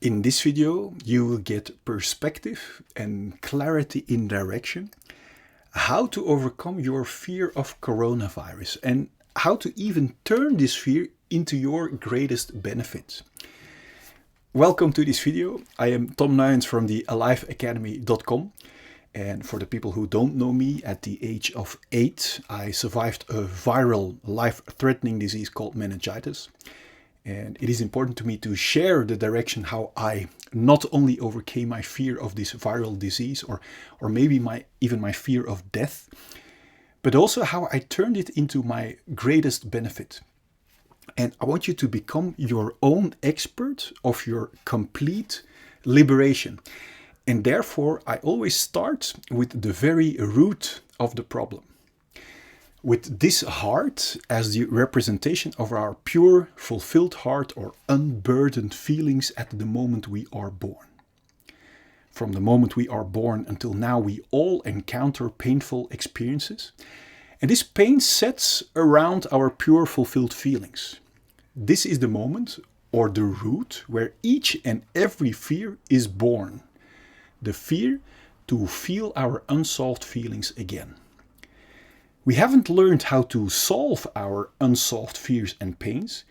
In this video, you will get perspective and clarity in direction, how to overcome your fear of coronavirus and how to even turn this fear into your greatest benefit. Welcome to this video. I am Tom Nuyens from the aliveacademy.com. And for the people who don't know me, at the age of 8, I survived a viral, life-threatening disease called meningitis. And it is important to me to share the direction how I not only overcame my fear of this viral disease or maybe even my fear of death, but also how I turned it into my greatest benefit. And I want you to become your own expert of your complete liberation. And therefore, I always start with the very root of the problem. With this heart as the representation of our pure, fulfilled heart or unburdened feelings at the moment we are born. From the moment we are born until now, we all encounter painful experiences. And this pain sets around our pure, fulfilled feelings. This is the moment or the root where each and every fear is born. The fear to feel our unsolved feelings again. We haven't learned how to solve our unsolved fears and pains,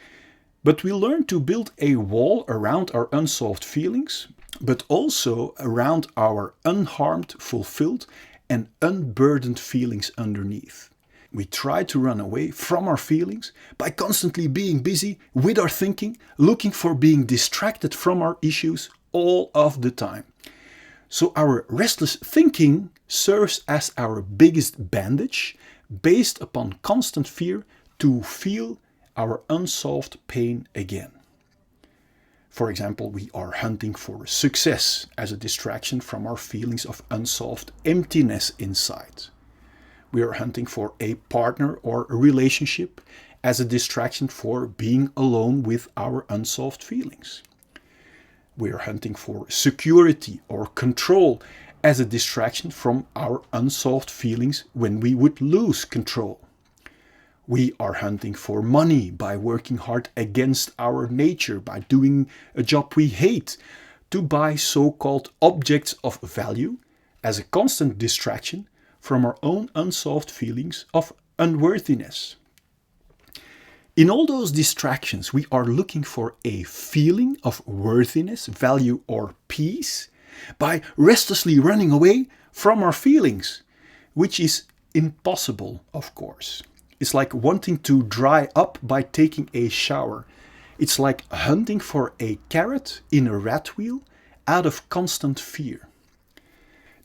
but we learn to build a wall around our unsolved feelings, but also around our unharmed, fulfilled, and unburdened feelings underneath. We try to run away from our feelings by constantly being busy with our thinking, looking for being distracted from our issues all of the time. So our restless thinking serves as our biggest bandage based upon constant fear to feel our unsolved pain again. For example, we are hunting for success as a distraction from our feelings of unsolved emptiness inside. We are hunting for a partner or a relationship as a distraction for being alone with our unsolved feelings. We are hunting for security or control as a distraction from our unsolved feelings when we would lose control. We are hunting for money by working hard against our nature, by doing a job we hate, to buy so-called objects of value as a constant distraction from our own unsolved feelings of unworthiness. In all those distractions, we are looking for a feeling of worthiness, value, or peace by restlessly running away from our feelings, which is impossible, of course. It's like wanting to dry up by taking a shower. It's like hunting for a carrot in a rat wheel out of constant fear.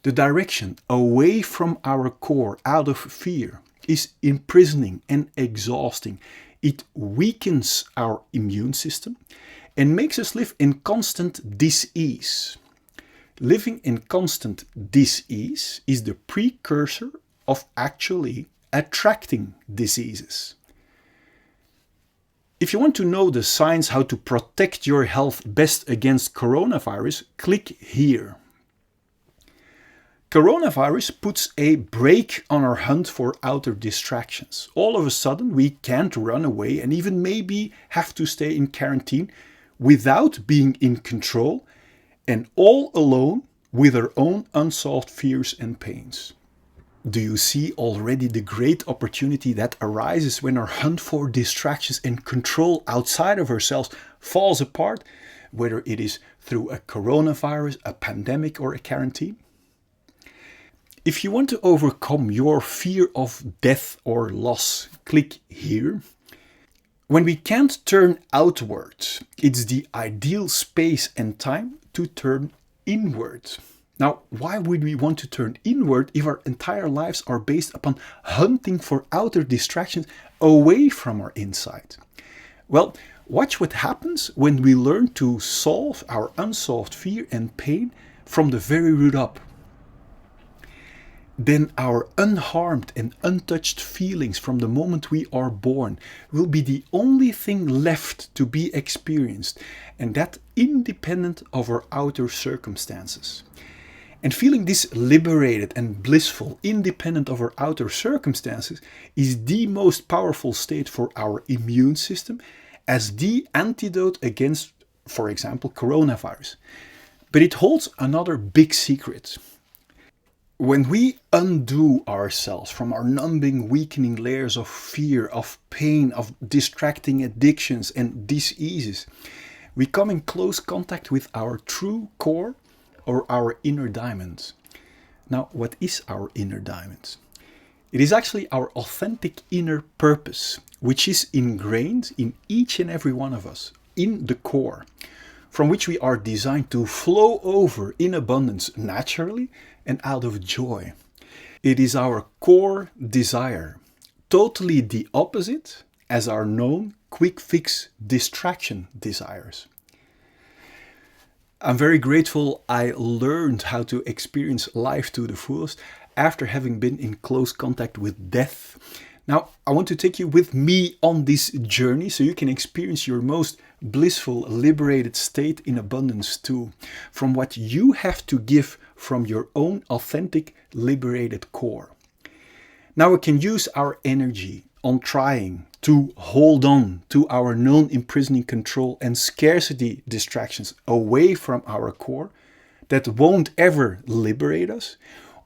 The direction away from our core, out of fear, is imprisoning and exhausting. It weakens our immune system and makes us live in constant dis-ease. Living in constant dis-ease is the precursor of actually attracting diseases. If you want to know the signs how to protect your health best against coronavirus, click here. Coronavirus puts a brake on our hunt for outer distractions. All of a sudden, we can't run away and even maybe have to stay in quarantine without being in control and all alone with our own unsolved fears and pains. Do you see already the great opportunity that arises when our hunt for distractions and control outside of ourselves falls apart, whether it is through a coronavirus, a pandemic, or a quarantine? If you want to overcome your fear of death or loss, click here. When we can't turn outward, it's the ideal space and time to turn inward. Now, why would we want to turn inward if our entire lives are based upon hunting for outer distractions away from our inside? Well, watch what happens when we learn to solve our unsolved fear and pain from the very root up. Then our unharmed and untouched feelings from the moment we are born will be the only thing left to be experienced, and that independent of our outer circumstances. And feeling this liberated and blissful, independent of our outer circumstances, is the most powerful state for our immune system as the antidote against for example, coronavirus. But it holds another big secret. When we undo ourselves from our numbing, weakening layers of fear, of pain, of distracting addictions and diseases, we come in close contact with our true core or our inner diamond. Now, what is our inner diamond? It is actually our authentic inner purpose, which is ingrained in each and every one of us, in the core, from which we are designed to flow over in abundance naturally and out of joy. It is our core desire, totally the opposite as our known quick fix distraction desires. I'm very grateful I learned how to experience life to the fullest after having been in close contact with death. Now, I want to take you with me on this journey so you can experience your most blissful, liberated state in abundance too, from what you have to give from your own authentic, liberated core. Now we can use our energy on trying to hold on to our known imprisoning control and scarcity distractions away from our core that won't ever liberate us.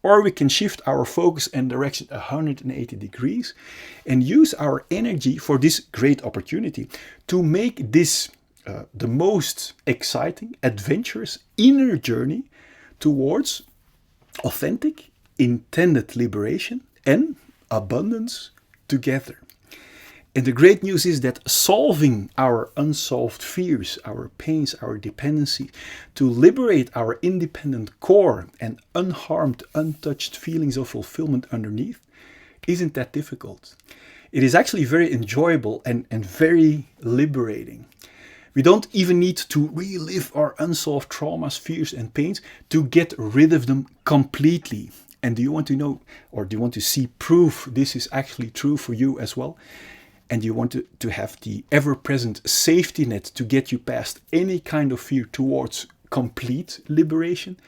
Or we can shift our focus and direction 180 degrees and use our energy for this great opportunity to make this the most exciting, adventurous inner journey towards authentic, intended liberation and abundance together. And the great news is that solving our unsolved fears, our pains, our dependency, to liberate our independent core and unharmed, untouched feelings of fulfillment underneath, isn't that difficult. It is actually very enjoyable and very liberating. We don't even need to relive our unsolved traumas, fears, and pains to get rid of them completely. And do you want to know, or do you want to see proof this is actually true for you as well? And you want to have the ever-present safety net to get you past any kind of fear towards complete liberation?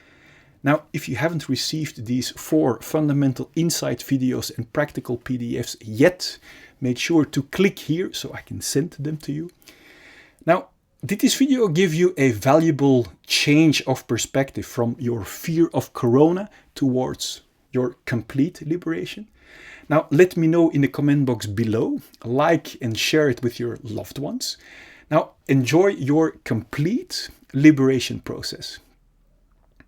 Now, if you haven't received these 4 fundamental insight videos and practical PDFs yet, make sure to click here so I can send them to you. Now, did this video give you a valuable change of perspective from your fear of corona towards your complete liberation? Now, let me know in the comment box below. Like and share it with your loved ones. Now, enjoy your complete liberation process.